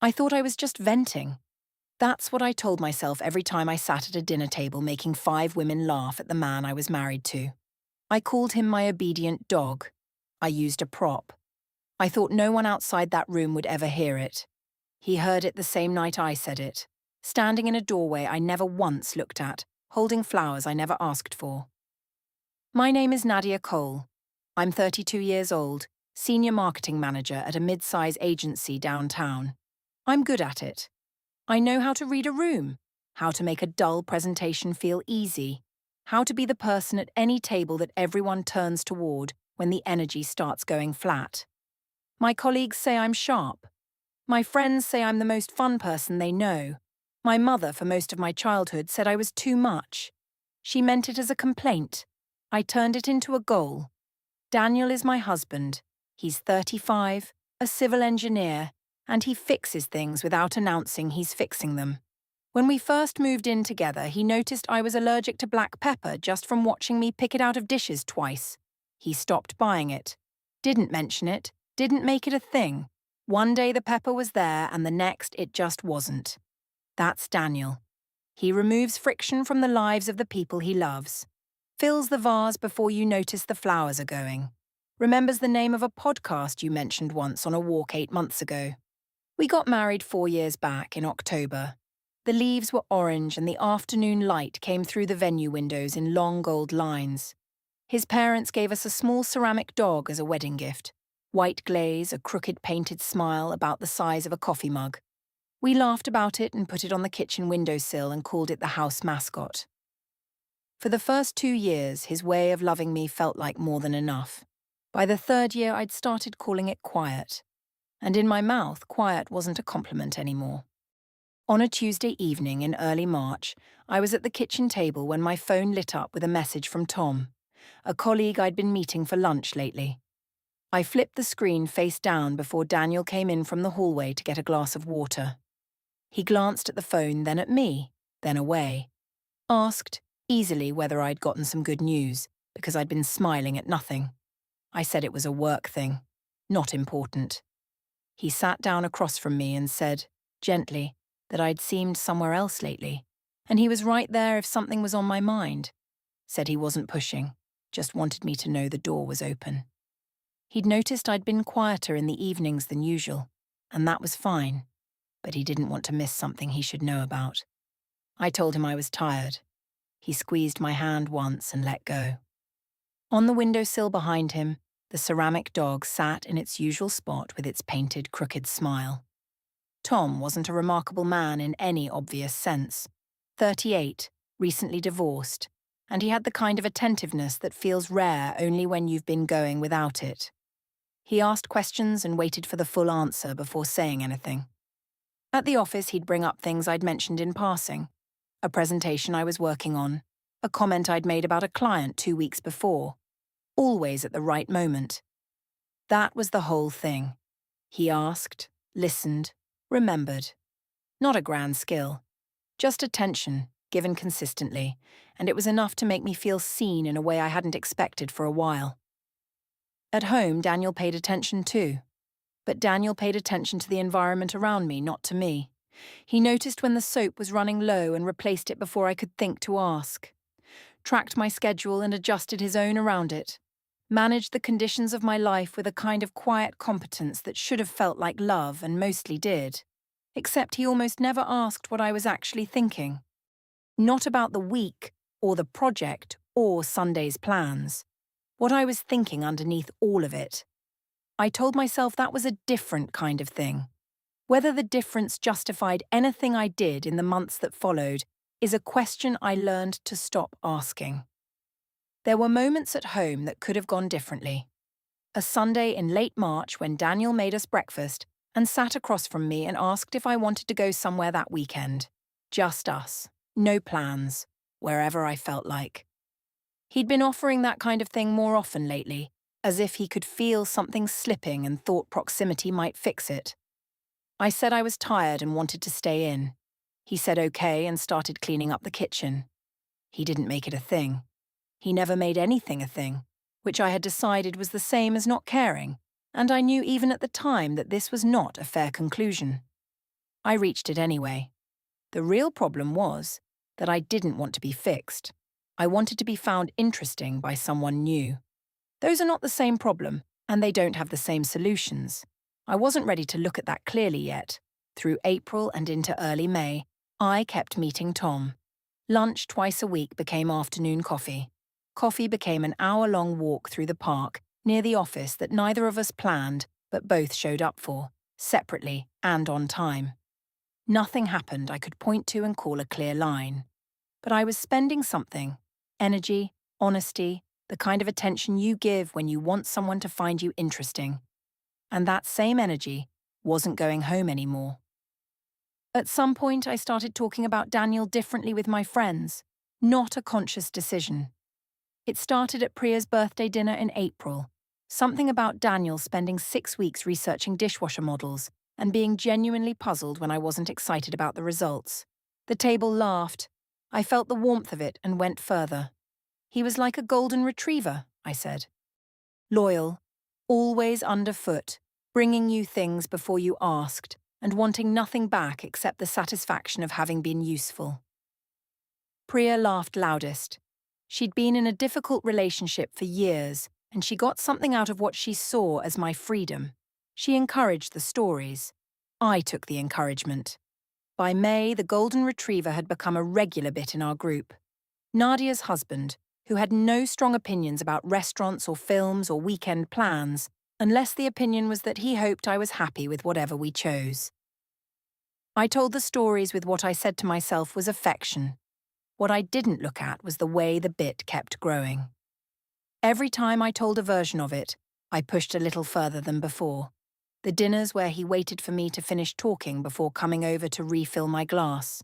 I thought I was just venting. That's what I told myself every time I sat at a dinner table making 5 women laugh at the man I was married to. I called him my obedient dog. I used a prop. I thought no one outside that room would ever hear it. He heard it the same night I said it, standing in a doorway I never once looked at, holding flowers I never asked for. My name is Nadia Cole. I'm 32 years old, senior marketing manager at a mid-size agency downtown. I'm good at it. I know how to read a room, how to make a dull presentation feel easy, how to be the person at any table that everyone turns toward when the energy starts going flat. My colleagues say I'm sharp. My friends say I'm the most fun person they know. My mother, for most of my childhood, said I was too much. She meant it as a complaint. I turned it into a goal. Daniel is my husband. He's 35, a civil engineer, and he fixes things without announcing he's fixing them. When we first moved in together, he noticed I was allergic to black pepper just from watching me pick it out of dishes twice. He stopped buying it. Didn't mention it, didn't make it a thing. One day the pepper was there and the next it just wasn't. That's Daniel. He removes friction from the lives of the people he loves. Fills the vase before you notice the flowers are going. Remembers the name of a podcast you mentioned once on a walk 8 months ago. We got married 4 years back in October. The leaves were orange and the afternoon light came through the venue windows in long gold lines. His parents gave us a small ceramic dog as a wedding gift. White glaze, a crooked painted smile about the size of a coffee mug. We laughed about it and put it on the kitchen windowsill and called it the house mascot. For the first 2 years, his way of loving me felt like more than enough. By the 3rd year, I'd started calling it quiet. And in my mouth, quiet wasn't a compliment anymore. On a Tuesday evening in early March, I was at the kitchen table when my phone lit up with a message from Tom, a colleague I'd been meeting for lunch lately. I flipped the screen face down before Daniel came in from the hallway to get a glass of water. He glanced at the phone, then at me, then away. Asked, easily, whether I'd gotten some good news, because I'd been smiling at nothing. I said it was a work thing, not important. He sat down across from me and said, gently, that I'd seemed somewhere else lately, and he was right there if something was on my mind. Said he wasn't pushing, just wanted me to know the door was open. He'd noticed I'd been quieter in the evenings than usual, and that was fine, but he didn't want to miss something he should know about. I told him I was tired. He squeezed my hand once and let go. On the windowsill behind him, the ceramic dog sat in its usual spot with its painted, crooked smile. Tom wasn't a remarkable man in any obvious sense. 38, recently divorced, and he had the kind of attentiveness that feels rare only when you've been going without it. He asked questions and waited for the full answer before saying anything. At the office, he'd bring up things I'd mentioned in passing. A presentation I was working on, a comment I'd made about a client 2 weeks before. Always at the right moment. That was the whole thing. He asked, listened, remembered. Not a grand skill. Just attention, given consistently, and it was enough to make me feel seen in a way I hadn't expected for a while. At home, Daniel paid attention too. But Daniel paid attention to the environment around me, not to me. He noticed when the soap was running low and replaced it before I could think to ask. Tracked my schedule and adjusted his own around it. Managed the conditions of my life with a kind of quiet competence that should have felt like love and mostly did. Except he almost never asked what I was actually thinking. Not about the week, or the project, or Sunday's plans. What I was thinking underneath all of it. I told myself that was a different kind of thing. Whether the difference justified anything I did in the months that followed is a question I learned to stop asking. There were moments at home that could have gone differently. A Sunday in late March when Daniel made us breakfast and sat across from me and asked if I wanted to go somewhere that weekend. Just us. No plans. Wherever I felt like. He'd been offering that kind of thing more often lately, as if he could feel something slipping and thought proximity might fix it. I said I was tired and wanted to stay in. He said okay and started cleaning up the kitchen. He didn't make it a thing. He never made anything a thing, which I had decided was the same as not caring, and I knew even at the time that this was not a fair conclusion. I reached it anyway. The real problem was that I didn't want to be fixed. I wanted to be found interesting by someone new. Those are not the same problem, and they don't have the same solutions. I wasn't ready to look at that clearly yet. Through April and into early May, I kept meeting Tom. Lunch twice a week became afternoon coffee. Coffee became an hour-long walk through the park near the office that neither of us planned but both showed up for, separately and on time. Nothing happened I could point to and call a clear line. But I was spending something: energy, honesty, the kind of attention you give when you want someone to find you interesting. And that same energy wasn't going home anymore. At some point, I started talking about Daniel differently with my friends, not a conscious decision. It started at Priya's birthday dinner in April. Something about Daniel spending 6 weeks researching dishwasher models and being genuinely puzzled when I wasn't excited about the results. The table laughed. I felt the warmth of it and went further. He was like a golden retriever, I said. Loyal, always underfoot, bringing you things before you asked, and wanting nothing back except the satisfaction of having been useful. Priya laughed loudest. She'd been in a difficult relationship for years, and she got something out of what she saw as my freedom. She encouraged the stories. I took the encouragement. By May, the golden retriever had become a regular bit in our group. Nadia's husband, who had no strong opinions about restaurants or films or weekend plans, unless the opinion was that he hoped I was happy with whatever we chose. I told the stories with what I said to myself was affection. What I didn't look at was the way the bit kept growing. Every time I told a version of it, I pushed a little further than before. The dinners where he waited for me to finish talking before coming over to refill my glass.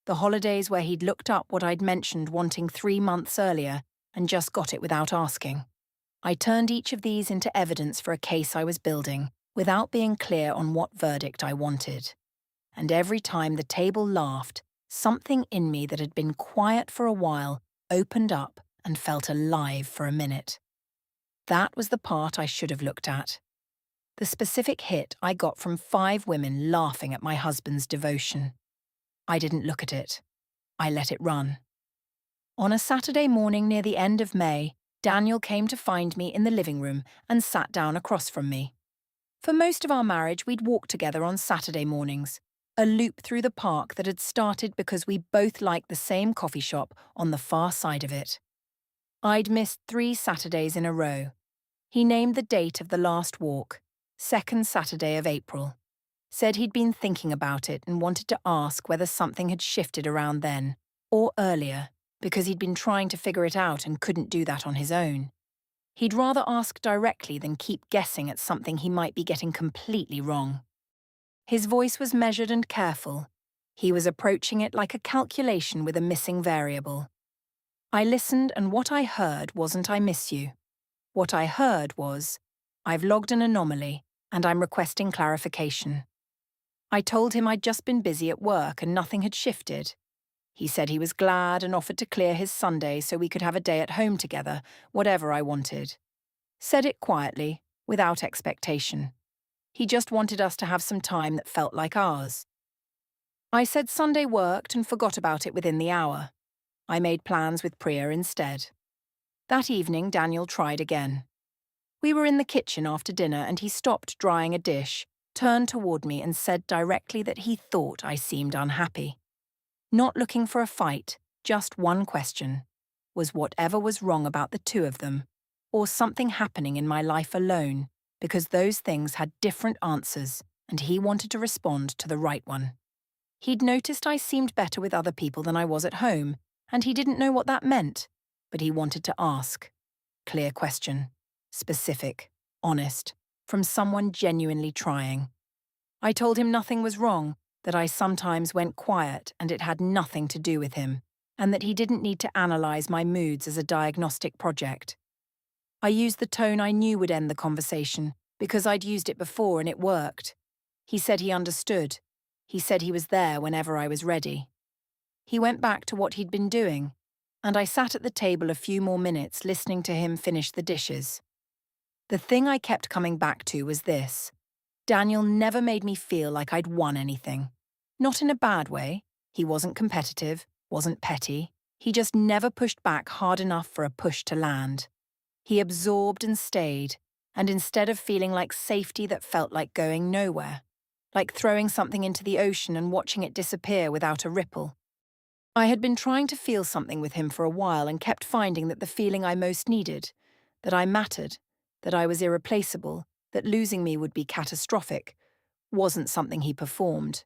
The holidays where he'd looked up what I'd mentioned wanting 3 months earlier and just got it without asking. I turned each of these into evidence for a case I was building, without being clear on what verdict I wanted. And every time the table laughed, something in me that had been quiet for a while opened up and felt alive for a minute. That was the part I should have looked at. The specific hit I got from 5 women laughing at my husband's devotion. I didn't look at it. I let it run. On a Saturday morning near the end of May, Daniel came to find me in the living room and sat down across from me. For most of our marriage, we'd walk together on Saturday mornings, a loop through the park that had started because we both liked the same coffee shop on the far side of it. I'd missed 3 Saturdays in a row. He named the date of the last walk, 2nd Saturday of April. Said he'd been thinking about it and wanted to ask whether something had shifted around then, or earlier, because he'd been trying to figure it out and couldn't do that on his own. He'd rather ask directly than keep guessing at something he might be getting completely wrong. His voice was measured and careful. He was approaching it like a calculation with a missing variable. I listened, and what I heard wasn't "I miss you." What I heard was, "I've logged an anomaly, and I'm requesting clarification." I told him I'd just been busy at work and nothing had shifted. He said he was glad and offered to clear his Sunday so we could have a day at home together, whatever I wanted. Said it quietly, without expectation. He just wanted us to have some time that felt like ours. I said Sunday worked and forgot about it within the hour. I made plans with Priya instead. That evening, Daniel tried again. We were in the kitchen after dinner and he stopped drying a dish, turned toward me and said directly that he thought I seemed unhappy. Not looking for a fight, just one question. Was whatever was wrong about the 2 of them, or something happening in my life alone, because those things had different answers and he wanted to respond to the right one. He'd noticed I seemed better with other people than I was at home, and he didn't know what that meant, but he wanted to ask. Clear question. Specific. Honest. From someone genuinely trying. I told him nothing was wrong, that I sometimes went quiet and it had nothing to do with him, and that he didn't need to analyze my moods as a diagnostic project. I used the tone I knew would end the conversation, because I'd used it before and it worked. He said he understood. He said he was there whenever I was ready. He went back to what he'd been doing, and I sat at the table a few more minutes listening to him finish the dishes. The thing I kept coming back to was this. Daniel never made me feel like I'd won anything. Not in a bad way. He wasn't competitive, wasn't petty. He just never pushed back hard enough for a push to land. He absorbed and stayed, and instead of feeling like safety that felt like going nowhere, like throwing something into the ocean and watching it disappear without a ripple. I had been trying to feel something with him for a while and kept finding that the feeling I most needed, that I mattered, that I was irreplaceable, that losing me would be catastrophic, wasn't something he performed.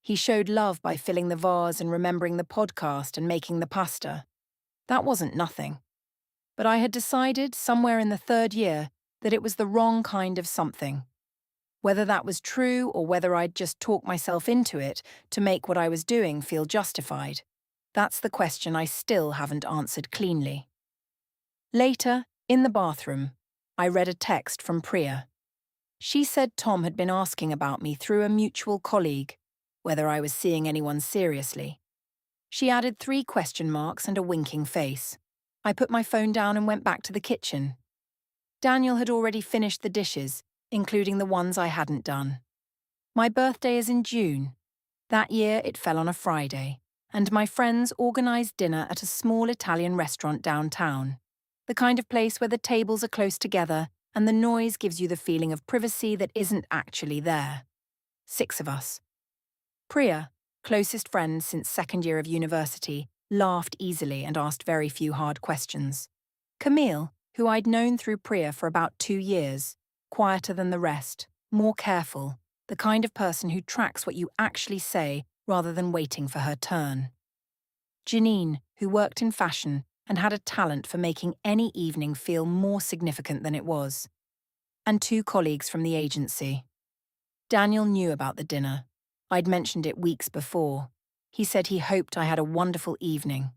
He showed love by filling the vase and remembering the podcast and making the pasta. That wasn't nothing. But I had decided, somewhere in the third year, that it was the wrong kind of something. Whether that was true or whether I'd just talked myself into it to make what I was doing feel justified, that's the question I still haven't answered cleanly. Later, in the bathroom, I read a text from Priya. She said Tom had been asking about me through a mutual colleague, whether I was seeing anyone seriously. She added 3 question marks and a winking face. I put my phone down and went back to the kitchen. Daniel had already finished the dishes, including the ones I hadn't done. My birthday is in June. That year it fell on a Friday, and my friends organised dinner at a small Italian restaurant downtown, the kind of place where the tables are close together and the noise gives you the feeling of privacy that isn't actually there. 6 of us. Priya, closest friend since second year of university, laughed easily and asked very few hard questions. Camille, who I'd known through Priya for about 2 years, quieter than the rest, more careful, the kind of person who tracks what you actually say rather than waiting for her turn. Janine, who worked in fashion and had a talent for making any evening feel more significant than it was. And 2 colleagues from the agency. Daniel knew about the dinner. I'd mentioned it weeks before. He said he hoped I had a wonderful evening.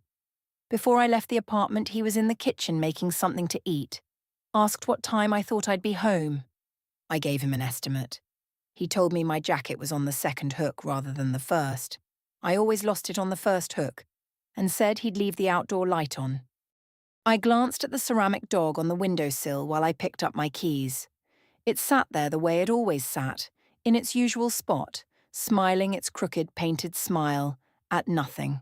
Before I left the apartment, he was in the kitchen making something to eat. Asked what time I thought I'd be home. I gave him an estimate. He told me my jacket was on the second hook rather than the first. I always lost it on the first hook, and said he'd leave the outdoor light on. I glanced at the ceramic dog on the windowsill while I picked up my keys. It sat there the way it always sat, in its usual spot, smiling its crooked painted smile at nothing.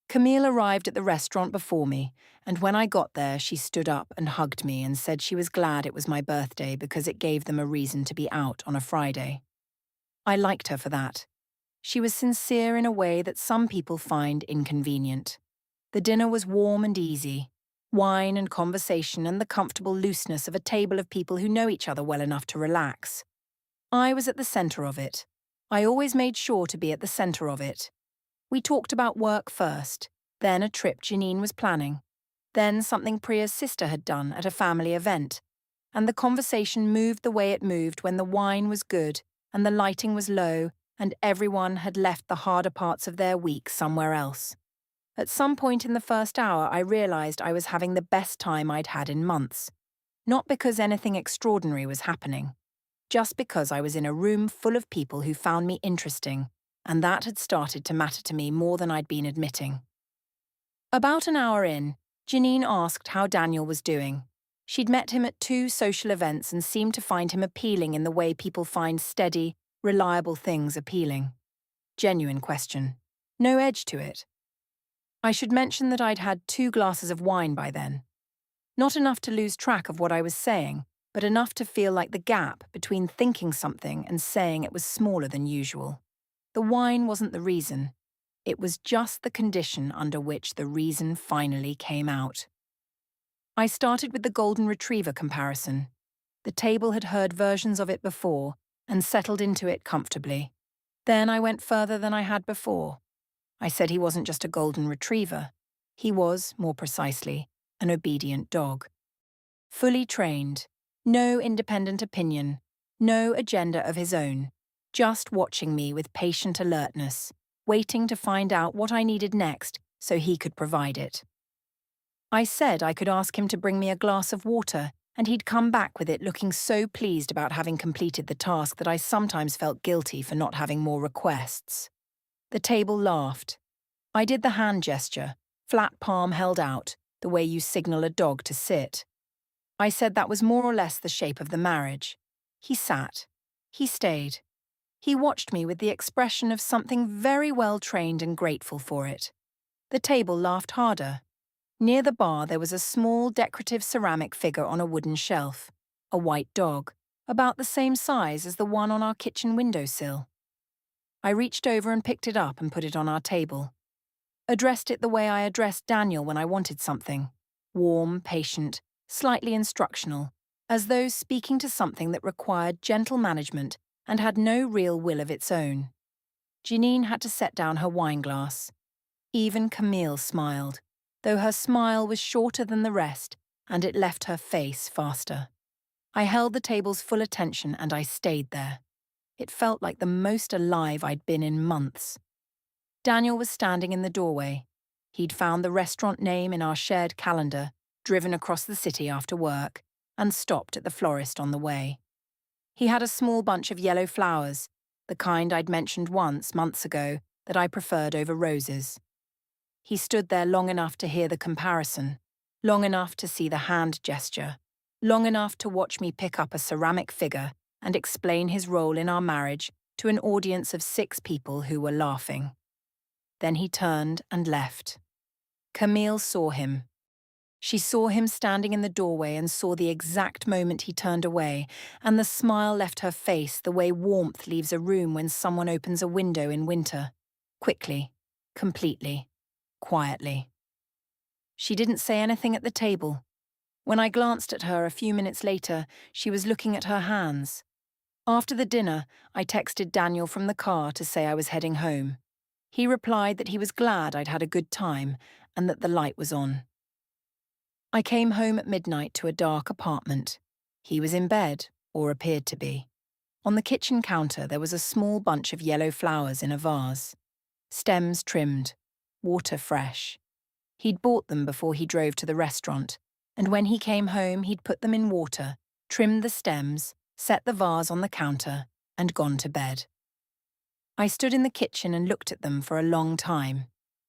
Camille arrived at the restaurant before me, and when I got there she stood up and hugged me and said she was glad it was my birthday because it gave them a reason to be out on a Friday. I liked her for that. She was sincere in a way that some people find inconvenient. The dinner was warm and easy. Wine and conversation and the comfortable looseness of a table of people who know each other well enough to relax. I was at the centre of it. I always made sure to be at the centre of it. We talked about work first, then a trip Janine was planning, then something Priya's sister had done at a family event, and the conversation moved the way it moved when the wine was good and the lighting was low and everyone had left the harder parts of their week somewhere else. At some point in the first hour, I realised I was having the best time I'd had in months. Not because anything extraordinary was happening, just because I was in a room full of people who found me interesting, and that had started to matter to me more than I'd been admitting. About an hour in, Janine asked how Daniel was doing. She'd met him at 2 social events and seemed to find him appealing in the way people find steady, reliable things appealing. Genuine question. No edge to it. I should mention that I'd had 2 glasses of wine by then. Not enough to lose track of what I was saying, but enough to feel like the gap between thinking something and saying it was smaller than usual. The wine wasn't the reason. It was just the condition under which the reason finally came out. I started with the golden retriever comparison. The table had heard versions of it before and settled into it comfortably. Then I went further than I had before. I said he wasn't just a golden retriever. He was, more precisely, an obedient dog. Fully trained, no independent opinion, no agenda of his own, just watching me with patient alertness, waiting to find out what I needed next so he could provide it. I said I could ask him to bring me a glass of water, and he'd come back with it looking so pleased about having completed the task that I sometimes felt guilty for not having more requests. The table laughed. I did the hand gesture, flat palm held out, the way you signal a dog to sit. I said that was more or less the shape of the marriage. He sat. He stayed. He watched me with the expression of something very well trained and grateful for it. The table laughed harder. Near the bar there was a small decorative ceramic figure on a wooden shelf, a white dog, about the same size as the one on our kitchen windowsill. I reached over and picked it up and put it on our table. Addressed it the way I addressed Daniel when I wanted something. Warm, patient, slightly instructional, as though speaking to something that required gentle management and had no real will of its own. Janine had to set down her wineglass. Even Camille smiled, though her smile was shorter than the rest, and it left her face faster. I held the table's full attention and I stayed there. It felt like the most alive I'd been in months. Daniel was standing in the doorway. He'd found the restaurant name in our shared calendar, driven across the city after work, and stopped at the florist on the way. He had a small bunch of yellow flowers, the kind I'd mentioned once, months ago, that I preferred over roses. He stood there long enough to hear the comparison, long enough to see the hand gesture, long enough to watch me pick up a ceramic figure and explain his role in our marriage to an audience of 6 people who were laughing. Then he turned and left. Camille saw him. She saw him standing in the doorway and saw the exact moment he turned away, and the smile left her face the way warmth leaves a room when someone opens a window in winter. Quickly, completely, quietly. She didn't say anything at the table. When I glanced at her a few minutes later, she was looking at her hands. After the dinner, I texted Daniel from the car to say I was heading home. He replied that he was glad I'd had a good time and that the light was on. I came home at midnight to a dark apartment. He was in bed, or appeared to be. On the kitchen counter there was a small bunch of yellow flowers in a vase. Stems trimmed, water fresh. He'd bought them before he drove to the restaurant, and when he came home he'd put them in water, trimmed the stems, set the vase on the counter, and gone to bed. I stood in the kitchen and looked at them for a long time.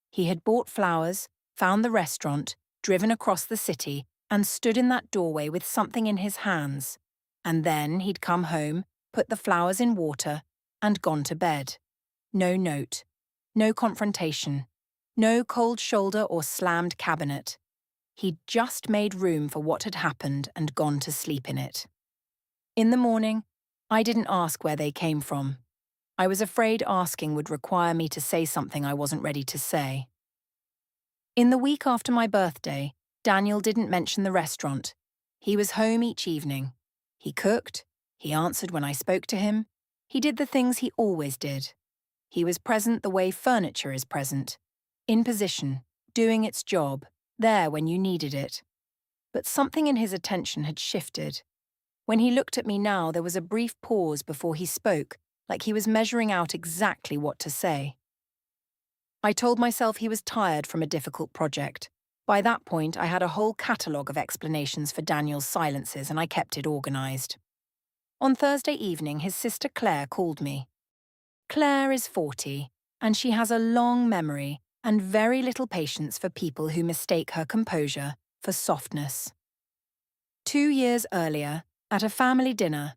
He had bought flowers, found the restaurant, driven across the city, and stood in that doorway with something in his hands. And then he'd come home, put the flowers in water, and gone to bed. No note, no confrontation, no cold shoulder or slammed cabinet. He'd just made room for what had happened and gone to sleep in it. In the morning, I didn't ask where they came from. I was afraid asking would require me to say something I wasn't ready to say. In the week after my birthday, Daniel didn't mention the restaurant. He was home each evening. He cooked, he answered when I spoke to him, he did the things he always did. He was present the way furniture is present, in position, doing its job, there when you needed it. But something in his attention had shifted. When he looked at me now, there was a brief pause before he spoke, like he was measuring out exactly what to say. I told myself he was tired from a difficult project. By that point, I had a whole catalogue of explanations for Daniel's silences and I kept it organised. On Thursday evening, his sister Claire called me. Claire is 40, and she has a long memory and very little patience for people who mistake her composure for softness. 2 years earlier, at a family dinner,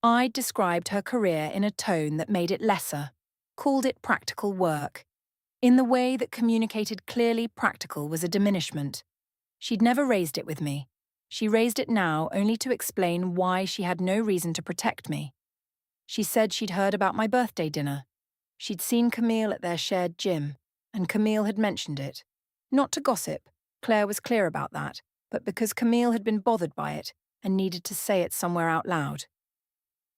I'd described her career in a tone that made it lesser, called it practical work, in the way that communicated clearly practical was a diminishment. She'd never raised it with me. She raised it now only to explain why she had no reason to protect me. She said she'd heard about my birthday dinner. She'd seen Camille at their shared gym, and Camille had mentioned it. Not to gossip, Claire was clear about that, but because Camille had been bothered by it and needed to say it somewhere out loud.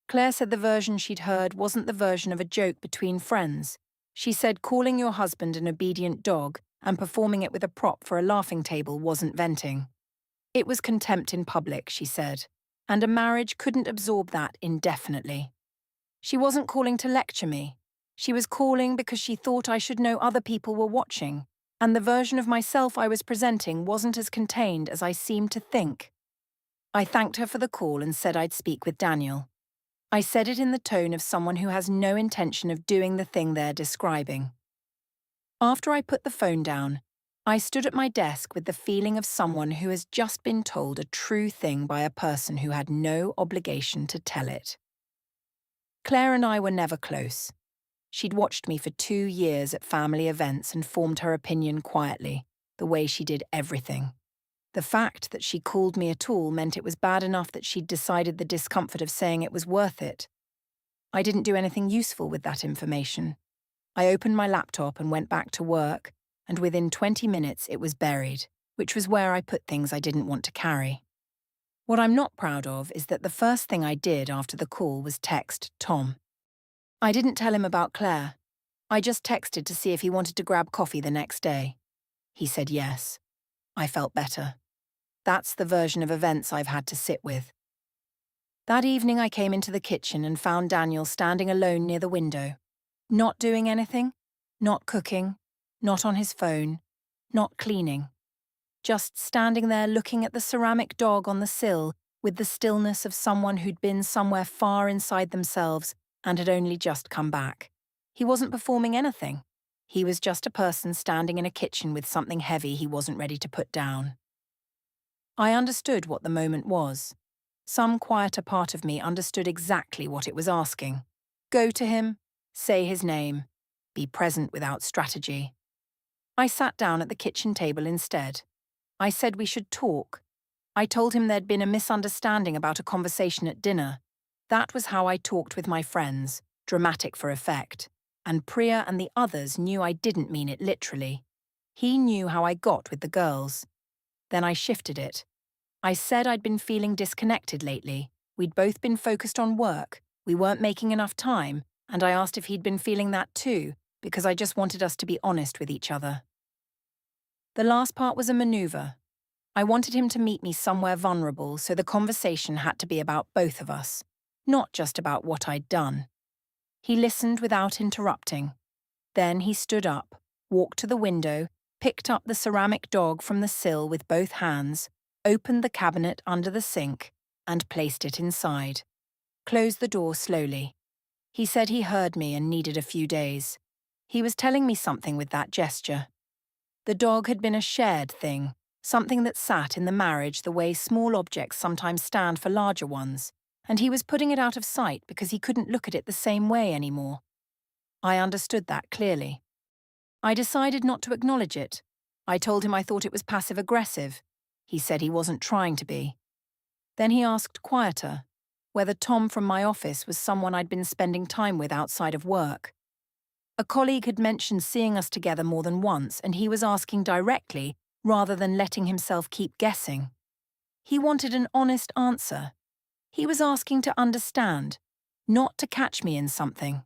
Claire said the version she'd heard wasn't the version of a joke between friends. She said calling your husband an obedient dog and performing it with a prop for a laughing table wasn't venting. It was contempt in public, she said, and a marriage couldn't absorb that indefinitely. She wasn't calling to lecture me. She was calling because she thought I should know other people were watching, and the version of myself I was presenting wasn't as contained as I seemed to think. I thanked her for the call and said I'd speak with Daniel. I said it in the tone of someone who has no intention of doing the thing they're describing. After I put the phone down, I stood at my desk with the feeling of someone who has just been told a true thing by a person who had no obligation to tell it. Claire and I were never close. She'd watched me for 2 years at family events and formed her opinion quietly, the way she did everything. The fact that she called me at all meant it was bad enough that she'd decided the discomfort of saying it was worth it. I didn't do anything useful with that information. I opened my laptop and went back to work, and within 20 minutes it was buried, which was where I put things I didn't want to carry. What I'm not proud of is that the first thing I did after the call was text Tom. I didn't tell him about Claire. I just texted to see if he wanted to grab coffee the next day. He said yes. I felt better. That's the version of events I've had to sit with. That evening I came into the kitchen and found Daniel standing alone near the window. Not doing anything, not cooking, not on his phone, not cleaning. Just standing there looking at the ceramic dog on the sill with the stillness of someone who'd been somewhere far inside themselves and had only just come back. He wasn't performing anything. He was just a person standing in a kitchen with something heavy he wasn't ready to put down. I understood what the moment was. Some quieter part of me understood exactly what it was asking. Go to him, say his name, be present without strategy. I sat down at the kitchen table instead. I said we should talk. I told him there'd been a misunderstanding about a conversation at dinner. That was how I talked with my friends, dramatic for effect. And Priya and the others knew I didn't mean it literally. He knew how I got with the girls. Then I shifted it. I said I'd been feeling disconnected lately. We'd both been focused on work. We weren't making enough time, and I asked if he'd been feeling that too, because I just wanted us to be honest with each other. The last part was a maneuver. I wanted him to meet me somewhere vulnerable, so the conversation had to be about both of us, not just about what I'd done. He listened without interrupting. Then he stood up, walked to the window, picked up the ceramic dog from the sill with both hands, opened the cabinet under the sink, and placed it inside. Closed the door slowly. He said he heard me and needed a few days. He was telling me something with that gesture. The dog had been a shared thing, something that sat in the marriage the way small objects sometimes stand for larger ones, and he was putting it out of sight because he couldn't look at it the same way anymore. I understood that clearly. I decided not to acknowledge it. I told him I thought it was passive-aggressive. He said he wasn't trying to be. Then he asked quieter, whether Tom from my office was someone I'd been spending time with outside of work. A colleague had mentioned seeing us together more than once, and he was asking directly rather than letting himself keep guessing. He wanted an honest answer. He was asking to understand, not to catch me in something.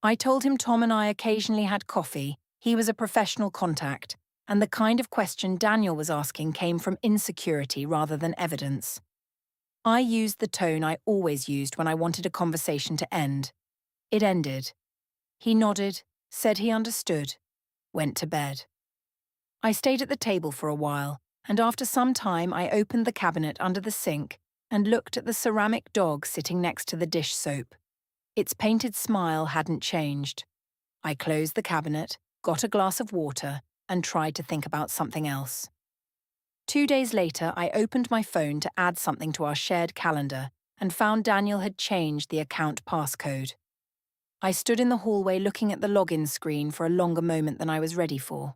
I told him Tom and I occasionally had coffee. He was a professional contact, and the kind of question Daniel was asking came from insecurity rather than evidence. I used the tone I always used when I wanted a conversation to end. It ended. He nodded, said he understood, went to bed. I stayed at the table for a while, and after some time I opened the cabinet under the sink and looked at the ceramic dog sitting next to the dish soap. Its painted smile hadn't changed. I closed the cabinet, got a glass of water, and tried to think about something else. 2 days later, I opened my phone to add something to our shared calendar and found Daniel had changed the account passcode. I stood in the hallway looking at the login screen for a longer moment than I was ready for.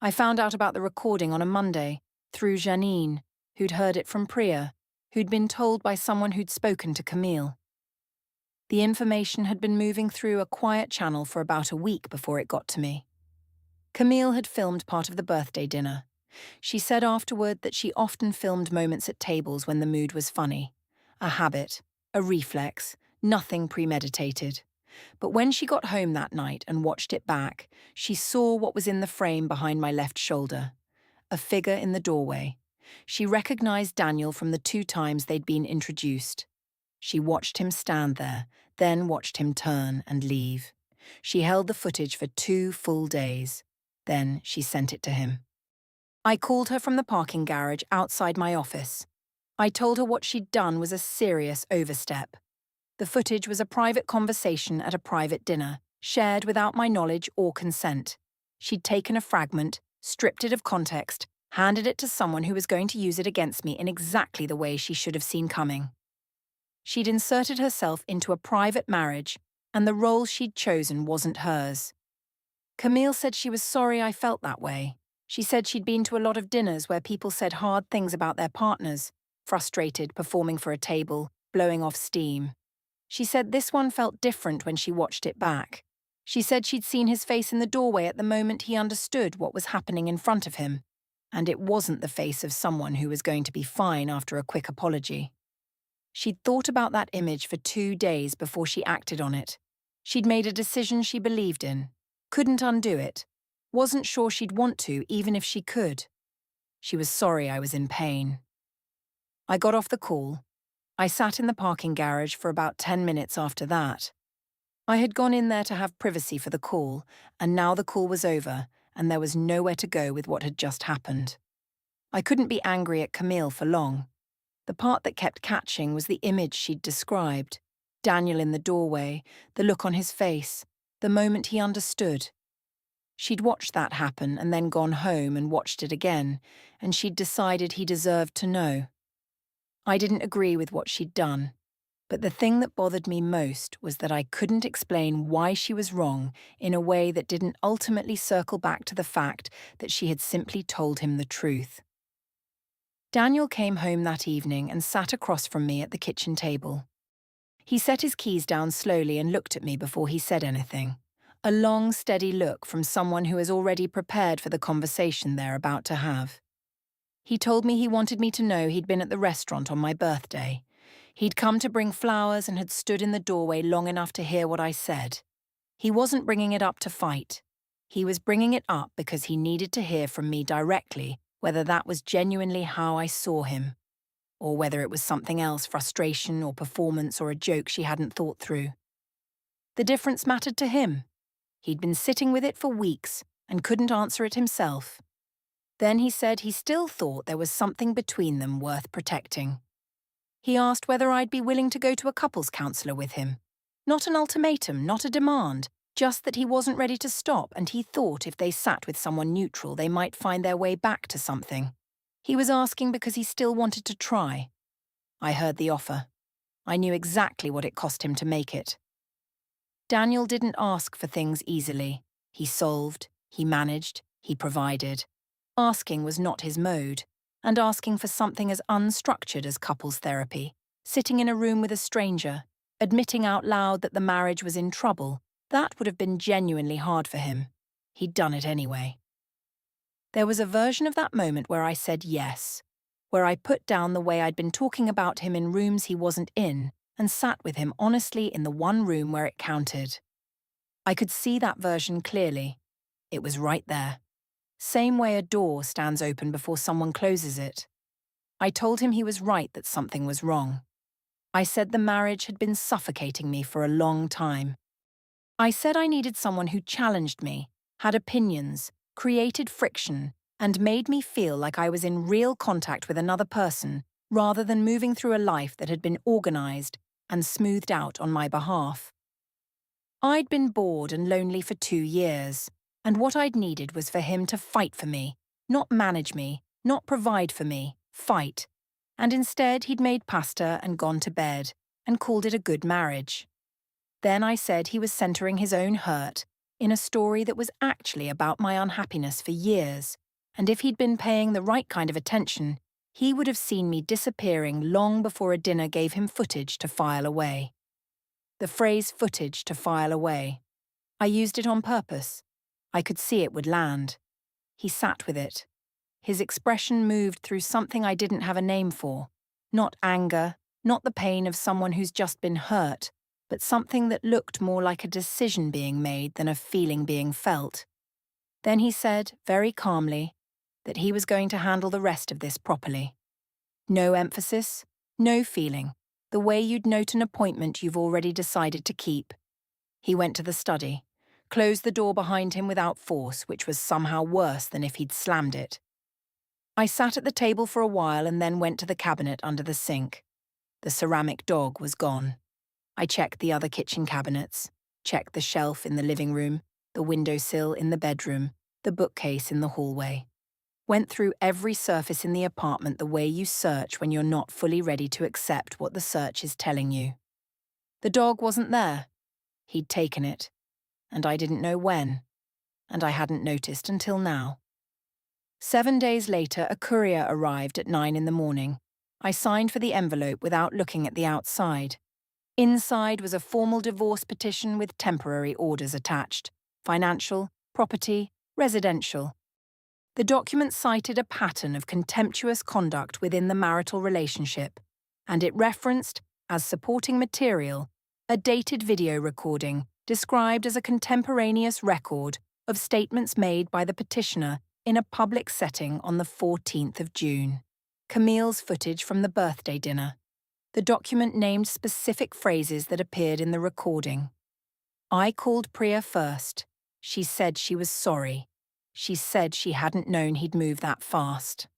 I found out about the recording on a Monday, through Janine, who'd heard it from Priya, who'd been told by someone who'd spoken to Camille. The information had been moving through a quiet channel for about a week before it got to me. Camille had filmed part of the birthday dinner. She said afterward that she often filmed moments at tables when the mood was funny. A habit, a reflex, nothing premeditated. But when she got home that night and watched it back, she saw what was in the frame behind my left shoulder. A figure in the doorway. She recognized Daniel from the 2 times they'd been introduced. She watched him stand there, then watched him turn and leave. She held the footage for 2 full days. Then she sent it to him. I called her from the parking garage outside my office. I told her what she'd done was a serious overstep. The footage was a private conversation at a private dinner, shared without my knowledge or consent. She'd taken a fragment, stripped it of context, handed it to someone who was going to use it against me in exactly the way she should have seen coming. She'd inserted herself into a private marriage, and the role she'd chosen wasn't hers. Camille said she was sorry I felt that way. She said she'd been to a lot of dinners where people said hard things about their partners, frustrated, performing for a table, blowing off steam. She said this one felt different when she watched it back. She said she'd seen his face in the doorway at the moment he understood what was happening in front of him, and it wasn't the face of someone who was going to be fine after a quick apology. She'd thought about that image for 2 days before she acted on it. She'd made a decision she believed in, couldn't undo it, wasn't sure she'd want to even if she could. She was sorry I was in pain. I got off the call. I sat in the parking garage for about 10 minutes after that. I had gone in there to have privacy for the call, and now the call was over, and there was nowhere to go with what had just happened. I couldn't be angry at Camille for long. The part that kept catching was the image she'd described. Daniel in the doorway, the look on his face, the moment he understood. She'd watched that happen and then gone home and watched it again, and she'd decided he deserved to know. I didn't agree with what she'd done, but the thing that bothered me most was that I couldn't explain why she was wrong in a way that didn't ultimately circle back to the fact that she had simply told him the truth. Daniel came home that evening and sat across from me at the kitchen table. He set his keys down slowly and looked at me before he said anything. A long, steady look from someone who is already prepared for the conversation they're about to have. He told me he wanted me to know he'd been at the restaurant on my birthday. He'd come to bring flowers and had stood in the doorway long enough to hear what I said. He wasn't bringing it up to fight. He was bringing it up because he needed to hear from me directly whether that was genuinely how I saw him, or whether it was something else, frustration or performance or a joke she hadn't thought through. The difference mattered to him. He'd been sitting with it for weeks and couldn't answer it himself. Then he said he still thought there was something between them worth protecting. He asked whether I'd be willing to go to a couples counsellor with him. Not an ultimatum, not a demand, just that he wasn't ready to stop and he thought if they sat with someone neutral they might find their way back to something. He was asking because he still wanted to try. I heard the offer. I knew exactly what it cost him to make it. Daniel didn't ask for things easily. He solved, he managed, he provided. Asking was not his mode, and asking for something as unstructured as couples therapy, sitting in a room with a stranger, admitting out loud that the marriage was in trouble, that would have been genuinely hard for him. He'd done it anyway. There was a version of that moment where I said yes, where I put down the way I'd been talking about him in rooms he wasn't in and sat with him honestly in the one room where it counted. I could see that version clearly. It was right there. Same way a door stands open before someone closes it. I told him he was right that something was wrong. I said the marriage had been suffocating me for a long time. I said I needed someone who challenged me, had opinions, created friction, and made me feel like I was in real contact with another person rather than moving through a life that had been organized and smoothed out on my behalf. I'd been bored and lonely for 2 years, and what I'd needed was for him to fight for me, not manage me, not provide for me, fight. And instead he'd made pasta and gone to bed, and called it a good marriage. Then I said he was centering his own hurt in a story that was actually about my unhappiness for years, and if he'd been paying the right kind of attention, he would have seen me disappearing long before a dinner gave him footage to file away. The phrase footage to file away. I used it on purpose. I could see it would land. He sat with it. His expression moved through something I didn't have a name for. Not anger, not the pain of someone who's just been hurt, but something that looked more like a decision being made than a feeling being felt. Then he said, very calmly, that he was going to handle the rest of this properly. No emphasis, no feeling, the way you'd note an appointment you've already decided to keep. He went to the study, closed the door behind him without force, which was somehow worse than if he'd slammed it. I sat at the table for a while and then went to the cabinet under the sink. The ceramic dog was gone. I checked the other kitchen cabinets, checked the shelf in the living room, the windowsill in the bedroom, the bookcase in the hallway. Went through every surface in the apartment the way you search when you're not fully ready to accept what the search is telling you. The dog wasn't there. He'd taken it, and I didn't know when, and I hadn't noticed until now. 7 days later, a courier arrived at 9 in the morning. I signed for the envelope without looking at the outside. Inside was a formal divorce petition with temporary orders attached: financial, property, residential. The document cited a pattern of contemptuous conduct within the marital relationship, and it referenced, as supporting material, a dated video recording described as a contemporaneous record of statements made by the petitioner in a public setting on the 14th of June. Camille's footage from the birthday dinner. The document named specific phrases that appeared in the recording. I called Priya first. She said she was sorry. She said she hadn't known he'd move that fast.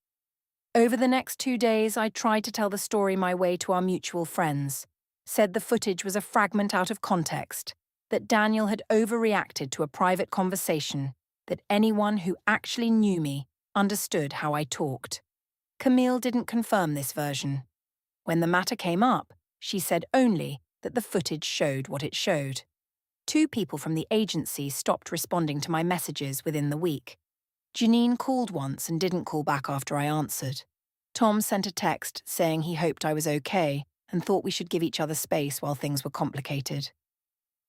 Over the next 2 days, I tried to tell the story my way to our mutual friends. Said the footage was a fragment out of context, that Daniel had overreacted to a private conversation, that anyone who actually knew me understood how I talked. Camille didn't confirm this version. When the matter came up, she said only that the footage showed what it showed. 2 people from the agency stopped responding to my messages within the week. Janine called once and didn't call back after I answered. Tom sent a text saying he hoped I was okay and thought we should give each other space while things were complicated.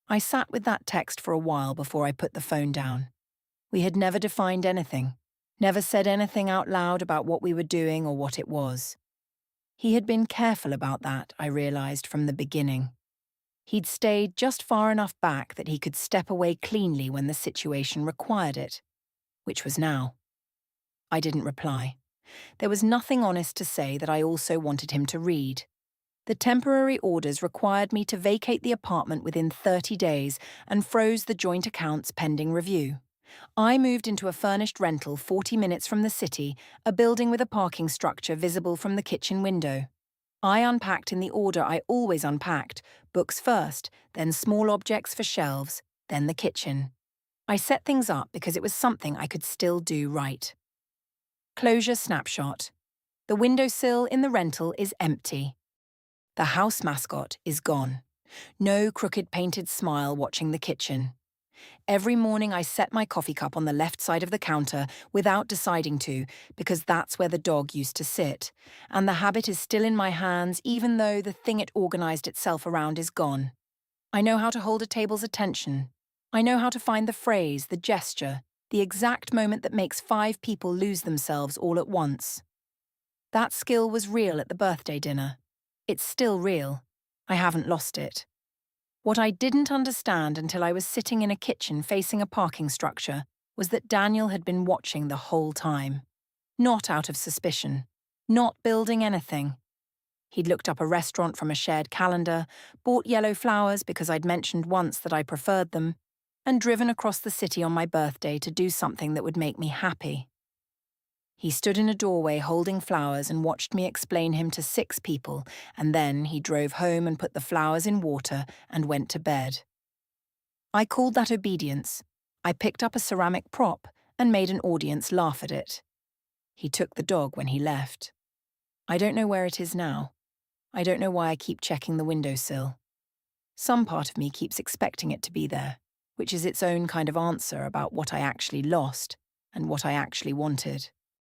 I sat with that text for a while before I put the phone down. We had never defined anything, never said anything out loud about what we were doing or what it was. He had been careful about that, I realized from the beginning. He'd stayed just far enough back that he could step away cleanly when the situation required it, which was now. I didn't reply. There was nothing honest to say that I also wanted him to read. The temporary orders required me to vacate the apartment within 30 days and froze the joint accounts pending review. I moved into a furnished rental 40 minutes from the city, a building with a parking structure visible from the kitchen window. I unpacked in the order I always unpacked: books first, then small objects for shelves, then the kitchen. I set things up because it was something I could still do right. Closure snapshot. The windowsill in the rental is empty. The house mascot is gone. No crooked painted smile watching the kitchen. Every morning I set my coffee cup on the left side of the counter without deciding to, because that's where the dog used to sit, and the habit is still in my hands even though the thing it organized itself around is gone. I know how to hold a table's attention. I know how to find the phrase, the gesture, the exact moment that makes 5 people lose themselves all at once. That skill was real at the birthday dinner. It's still real. I haven't lost it. What I didn't understand until I was sitting in a kitchen facing a parking structure was that Daniel had been watching the whole time. Not out of suspicion. Not building anything. He'd looked up a restaurant from a shared calendar, bought yellow flowers because I'd mentioned once that I preferred them, and driven across the city on my birthday to do something that would make me happy. He stood in a doorway holding flowers and watched me explain him to 6 people, and then he drove home and put the flowers in water and went to bed. I called that obedience. I picked up a ceramic prop and made an audience laugh at it. He took the dog when he left. I don't know where it is now. I don't know why I keep checking the windowsill. Some part of me keeps expecting it to be there, which is its own kind of answer about what I actually lost and what I actually wanted.